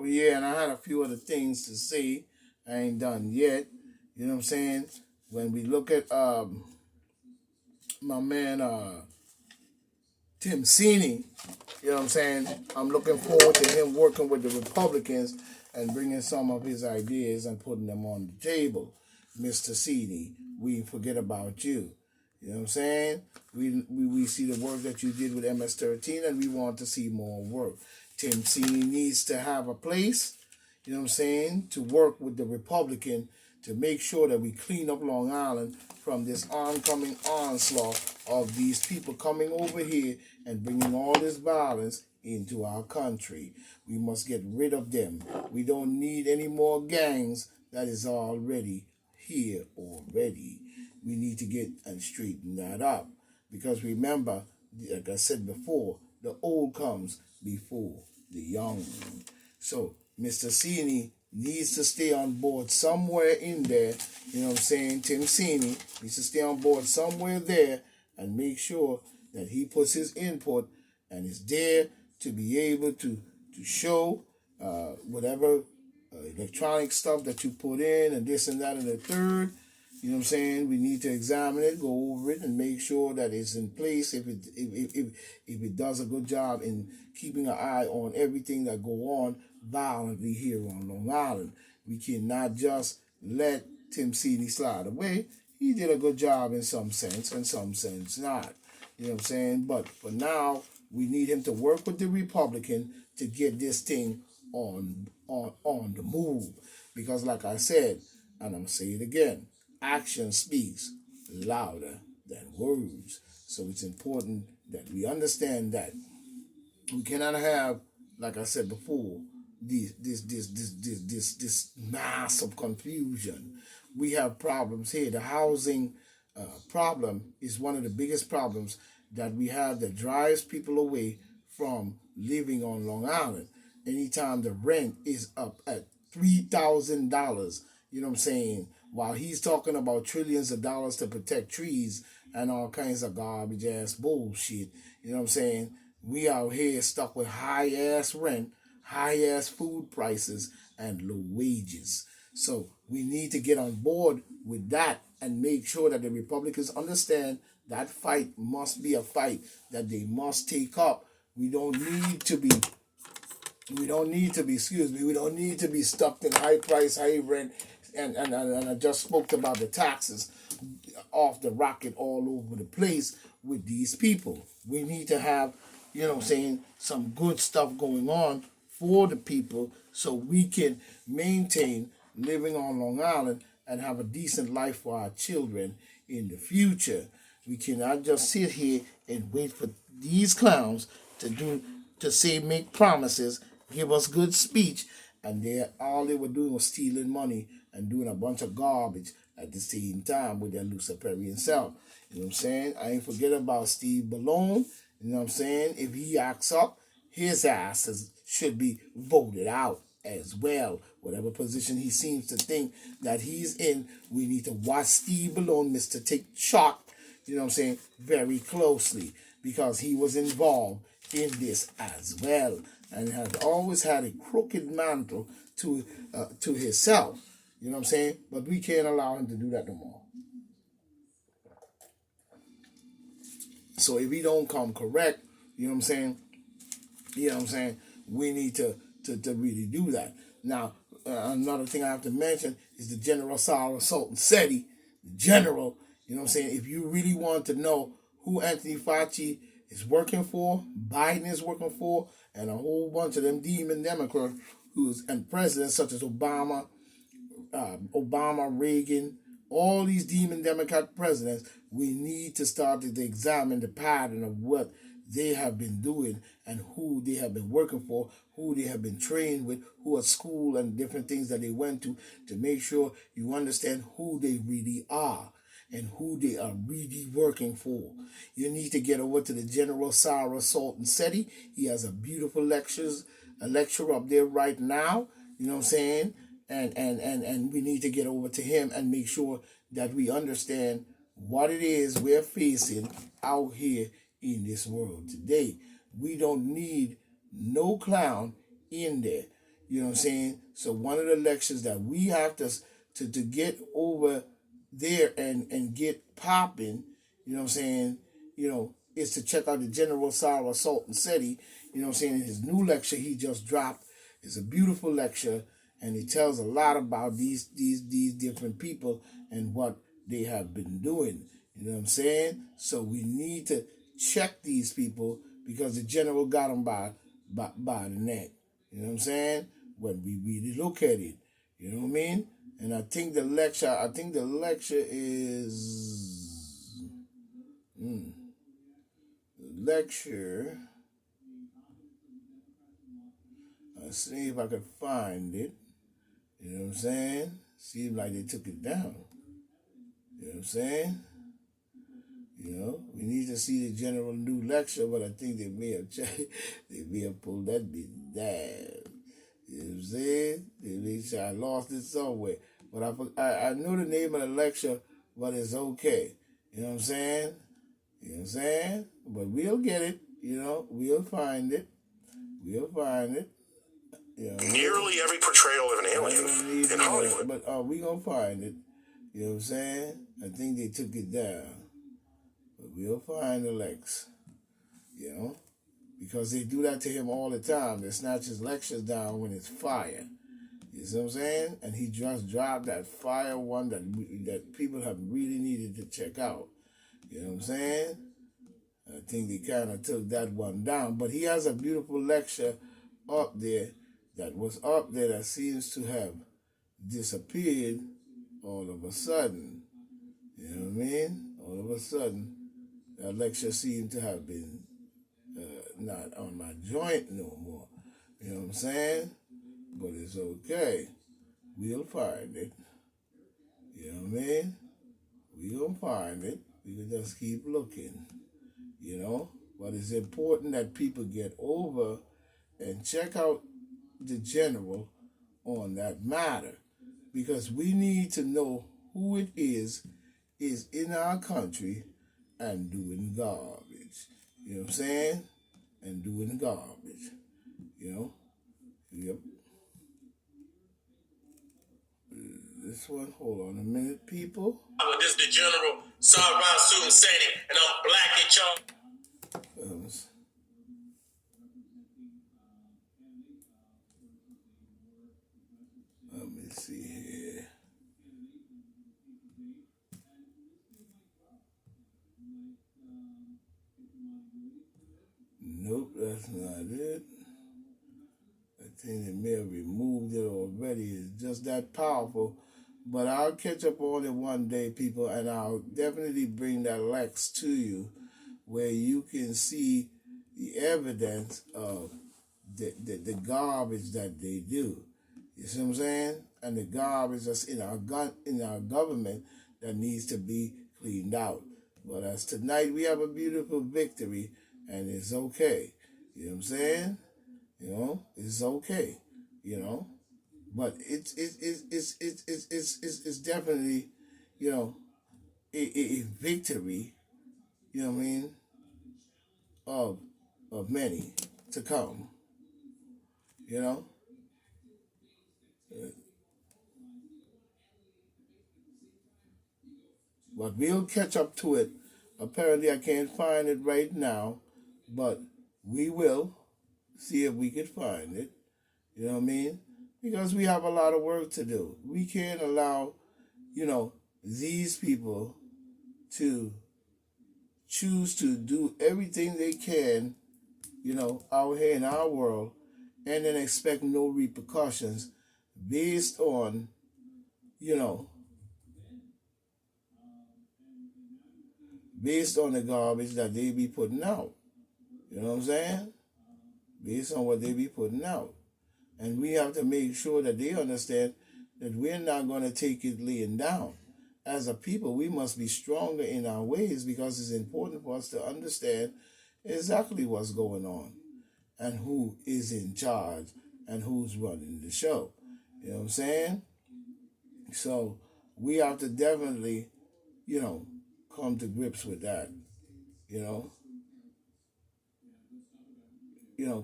Oh yeah, and I had a few other things to say. I ain't done yet. You know what I'm saying? When we look at my man Tim Sini, you know what I'm saying? I'm looking forward to him working with the Republicans and bringing some of his ideas and putting them on the table. Mr. Sini, we forget about you. You know what I'm saying? We see the work that you did with MS-13 and we want to see more work. Tim Sini needs to have a place, you know what I'm saying, to work with the Republican to make sure that we clean up Long Island from this oncoming onslaught of these people coming over here and bringing all this violence into our country. We must get rid of them. We don't need any more gangs that is already here already. We need to get and straighten that up. Because remember, like I said before, the old comes before the young. So Mr. Sini needs to stay on board somewhere in there. You know what I'm saying? Tim Sini needs to stay on board somewhere there and make sure that he puts his input and is there to be able to show whatever electronic stuff that you put in and this and that and the third. You know what I'm saying? We need to examine it, go over it, and make sure that it's in place. If it does a good job in keeping an eye on everything that go on violently here on Long Island, we cannot just let Tim Sini slide away. He did a good job in some sense, and some sense not. You know what I'm saying? But for now, we need him to work with the Republican to get this thing on the move. Because like I said, and I'm gonna say it again, action speaks louder than words. So it's important that we understand that we cannot have, like I said before, this mass of confusion. We have problems here. The housing problem is one of the biggest problems that we have that drives people away from living on Long Island. Anytime the rent is up at $3,000, you know what I'm saying? While he's talking about trillions of dollars to protect trees and all kinds of garbage ass bullshit, you know what I'm saying? We out here stuck with high ass rent, high ass food prices, and low wages. So we need to get on board with that and make sure that the Republicans understand that fight must be a fight that they must take up. We don't need to be we don't need to be stuck in high price, high rent, and I just spoke about the taxes off the rocket all over the place with these people. We need to have, you know what I'm saying, some good stuff going on for the people so we can maintain living on Long Island and have a decent life for our children in the future. We cannot just sit here and wait for these clowns to say make promises, give us good speech, and all they were doing was stealing money and doing a bunch of garbage at the same time with their Luciferian self. You know what I'm saying? I ain't forget about Steve Ballone. You know what I'm saying? If he acts up, his should be voted out as well. Whatever position he seems to think that he's in, we need to watch Steve Ballone, Mr. Take Shot, you know what I'm saying, very closely because he was involved in this as well and has always had a crooked mantle to himself. You know what I'm saying? But we can't allow him to do that no more. So if he don't come correct, you know what I'm saying? You know what I'm saying? We need to really do that. Now, another thing I have to mention is the General Sarah Sultan Seti, the general. You know what I'm saying? If you really want to know who Anthony Fauci is working for, Biden is working for, and a whole bunch of them demon Democrats and presidents such as Obama, Reagan, all these demon Democrat presidents, we need to start to examine the pattern of what they have been doing and who they have been working for, who they have been trained with, who at school and different things that they went to make sure you understand who they really are and who they are really working for. You need to get over to the General Sarah Sultan Seti. He has a beautiful lecture up there right now. You know what I'm saying? And we need to get over to him and make sure that we understand what it is we're facing out here in this world today. We don't need no clown in there. You know what I'm saying? So one of the lectures that we have to get over there and get popping, you know what I'm saying, is to check out the General Sarah Sultan Seti, you know what I'm saying, his new lecture he just dropped is a beautiful lecture, and he tells a lot about these different people and what they have been doing. You know what I'm saying? So we need to check these people because the general got them by the neck. You know what I'm saying? When we really look at it, you know what I mean? And I think the lecture is lecture. Let's see if I can find it. You know what I'm saying? Seems like they took it down. You know what I'm saying? We need to see the general new lecture, but I think they may have pulled that bit down. You know what I'm saying? I lost it somewhere. But I know the name of the lecture, but it's okay. You know what I'm saying? You know what I'm saying? But we'll get it. We'll find it. We'll find it. Nearly every portrayal of an alien in Hollywood. But we gonna find it. You know what I'm saying? I think they took it down. But we'll find the Lex. Because they do that to him all the time. They snatch his lectures down when it's fire. You see what I'm saying? And he just dropped that fire one that people have really needed to check out. You know what I'm saying? I think they kind of took that one down. But he has a beautiful lecture up there that seems to have disappeared all of a sudden. You know what I mean? All of a sudden, that lecture seemed to have been not on my joint no more. You know what I'm saying? But it's okay. We'll find it. You know what I mean? We'll find it. We can just keep looking. But it's important that people get over and check out the general on that matter, because we need to know who it is in our country and doing garbage. You know what I'm saying? And doing garbage. Yep. This one, hold on a minute, people. This is the General Sarah Sultan Seti, and I'm black at y'all. Let me see here. Nope, that's not it. I think they may have removed it already. It's just that powerful. But I'll catch up on it one day, people, and I'll definitely bring that Lex to you where you can see the evidence of the garbage that they do. You see what I'm saying? And the garbage that's in our government that needs to be cleaned out. But as tonight we have a beautiful victory, and it's okay. You know what I'm saying? It's okay. But it's definitely, a victory. You know what I mean? Of many to come. But we'll catch up to it. Apparently, I can't find it right now, but we will see if we can find it. You know what I mean? Because we have a lot of work to do. We can't allow, these people to choose to do everything they can, out here in our world, and then expect no repercussions based on, based on the garbage that they be putting out. You know what I'm saying? Based on what they be putting out. And we have to make sure that they understand that we're not going to take it laying down. As a people, we must be stronger in our ways, because it's important for us to understand exactly what's going on and who is in charge and who's running the show. You know what I'm saying? So we have to definitely, come to grips with that.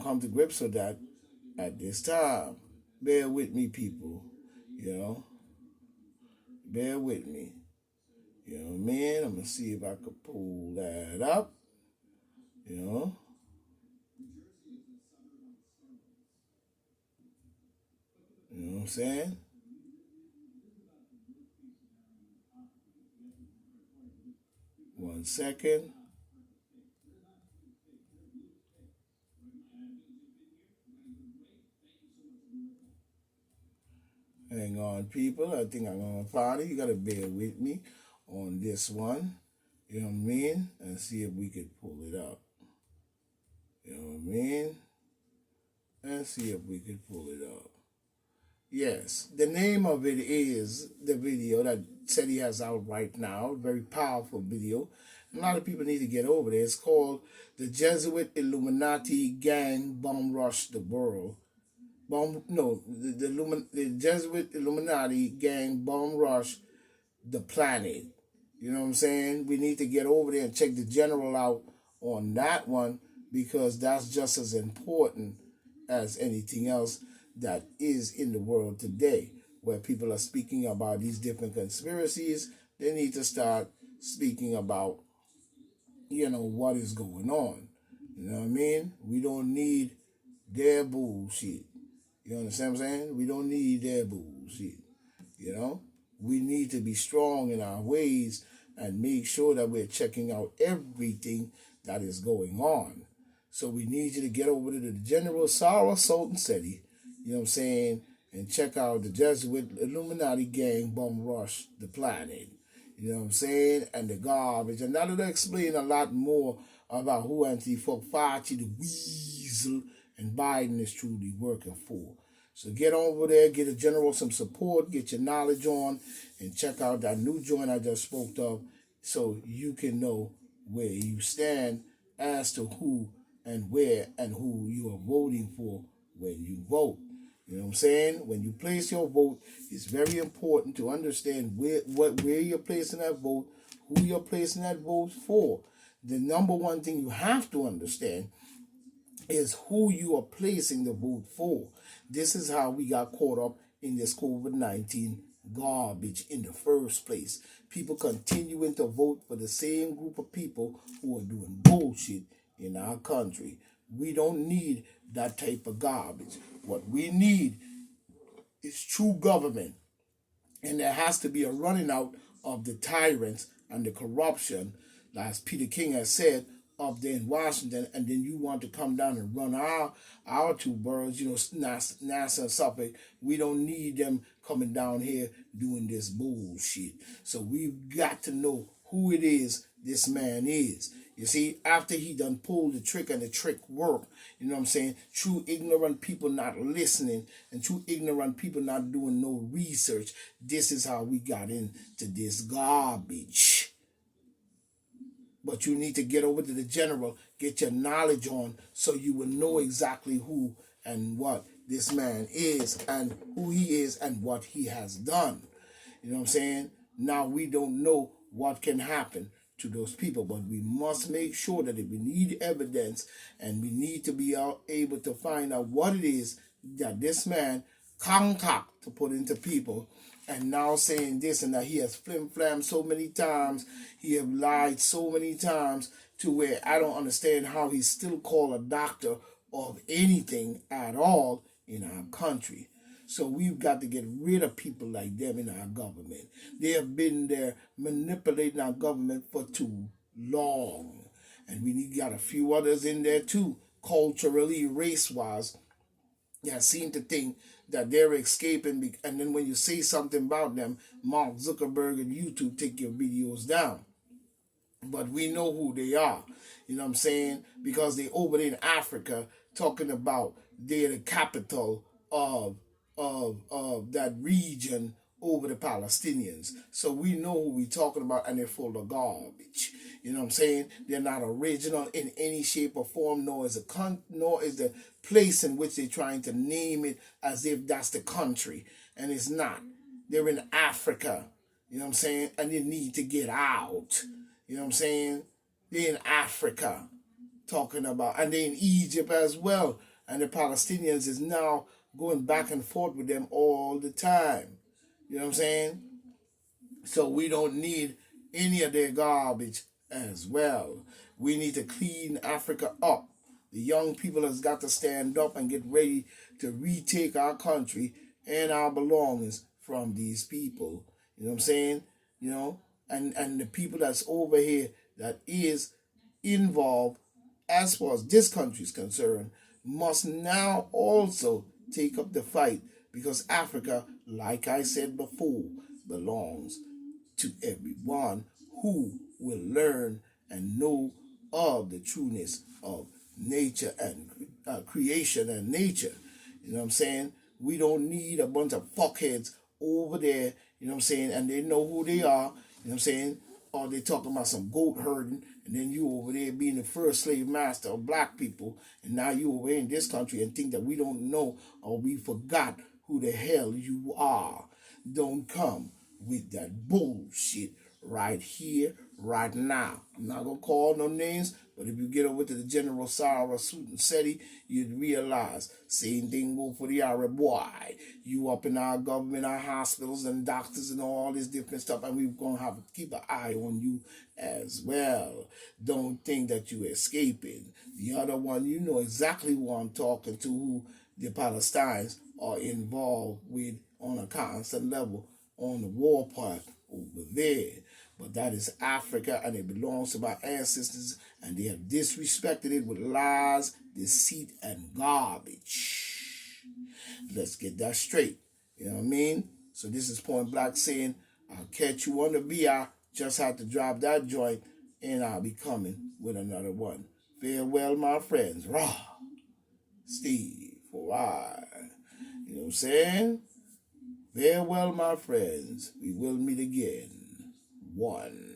Come to grips with that at this time. Bear with me, people. You know, bear with me. You know what I mean? I'm gonna see if I could pull that up. You know, you know what I'm saying? One second. Hang on, people. I think I'm gonna find it. You gotta bear with me on this one. You know what I mean? And see if we could pull it up. You know what I mean? And see if we could pull it up. Yes, the name of it is the video that Seti has out right now. Very powerful video. A lot of people need to get over there. It's called The Jesuit Illuminati Gang Bomb Rush the World. The Jesuit Illuminati Gang Bomb Rush the Planet. You know what I'm saying? We need to get over there and check the general out on that one because that's just as important as anything else that is in the world today, where people are speaking about these different conspiracies. They need to start speaking about, what is going on. You know what I mean? We don't need their bullshit. You understand what I'm saying? We don't need their bullshit. You know? We need to be strong in our ways and make sure that we're checking out everything that is going on. So we need you to get over to the General Sarah Sultan Seti, you know what I'm saying, and check out the Jesuit Illuminati Gang Bomb Rush the Planet. You know what I'm saying? And the garbage. And that'll explain a lot more about who Anthony Fauci, the weasel, and Biden is truly working for. So get over there, get a general some support, get your knowledge on, and check out that new joint I just spoke of so you can know where you stand as to who and where and who you are voting for when you vote. You know what I'm saying? When you place your vote, it's very important to understand where you're placing that vote, who you're placing that vote for. The number one thing you have to understand is who you are placing the vote for. This is how we got caught up in this COVID-19 garbage in the first place. People continuing to vote for the same group of people who are doing bullshit in our country. We don't need that type of garbage. What we need is true government. And there has to be a running out of the tyrants and the corruption, as Peter King has said, up there in Washington, and then you want to come down and run our two boroughs, NASA and Suffolk. We don't need them coming down here doing this bullshit. So we've got to know who it is this man is. You see, after he done pulled the trick and the trick worked, you know what I'm saying? True ignorant people not listening and true ignorant people not doing no research. This is how we got into this garbage. But you need to get over to the general, get your knowledge on so you will know exactly who and what this man is and who he is and what he has done. You know what I'm saying? Now we don't know what can happen to those people, but we must make sure that if we need evidence and we need to be able to find out what it is that this man concoct to put into people, and now saying this and that he has flim-flammed so many times, he have lied so many times to where I don't understand how he's still called a doctor of anything at all in our country. So we've got to get rid of people like them in our government. They have been there manipulating our government for too long. And we got a few others in there too, culturally, race-wise, that seem to think that they're escaping. And then when you say something about them, Mark Zuckerberg and YouTube take your videos down. But we know who they are. You know what I'm saying? Because they over there in Africa talking about they're the capital of that region over the Palestinians. So we know who we're talking about, and they're full of garbage. You know what I'm saying? They're not original in any shape or form, nor is the place in which they're trying to name it as if that's the country. And it's not. They're in Africa. You know what I'm saying? And they need to get out. You know what I'm saying? They're in Africa talking about, and they're in Egypt as well. And the Palestinians is now going back and forth with them all the time. You know what I'm saying? So we don't need any of their garbage as well. We need to clean Africa up. The young people has got to stand up and get ready to retake our country and our belongings from these people. You know what I'm saying? You know, and the people that's over here that is involved as far as this country is concerned must now also take up the fight, because Africa, like I said before, belongs to everyone who will learn and know of the trueness of nature and creation and nature. You know what I'm saying? We don't need a bunch of fuckheads over there, you know what I'm saying, and they know who they are, you know what I'm saying, or they talking about some goat herding, and then you over there being the first slave master of black people, and now you over here in this country and think that we don't know or we forgot who the hell you are. Don't come with that bullshit right here, right now. I'm not gonna call no names, but if you get over to the General Sarah Seti, you'd realize same thing go for the Arab boy. You up in our government, our hospitals and doctors and all this different stuff, and we're gonna have to keep an eye on you as well. Don't think that you're escaping. The other one, you know exactly who I'm talking to, who the Palestinians are involved with on a constant level on the war part over there. But that is Africa, and it belongs to my ancestors, and they have disrespected it with lies, deceit, and garbage. Let's get that straight. You know what I mean? So this is Point Black saying, I'll catch you on the VR. Just have to drop that joint, and I'll be coming with another one. Farewell, my friends. Raw. Steve, for I. You know what I'm saying? Farewell, my friends. We will meet again. One.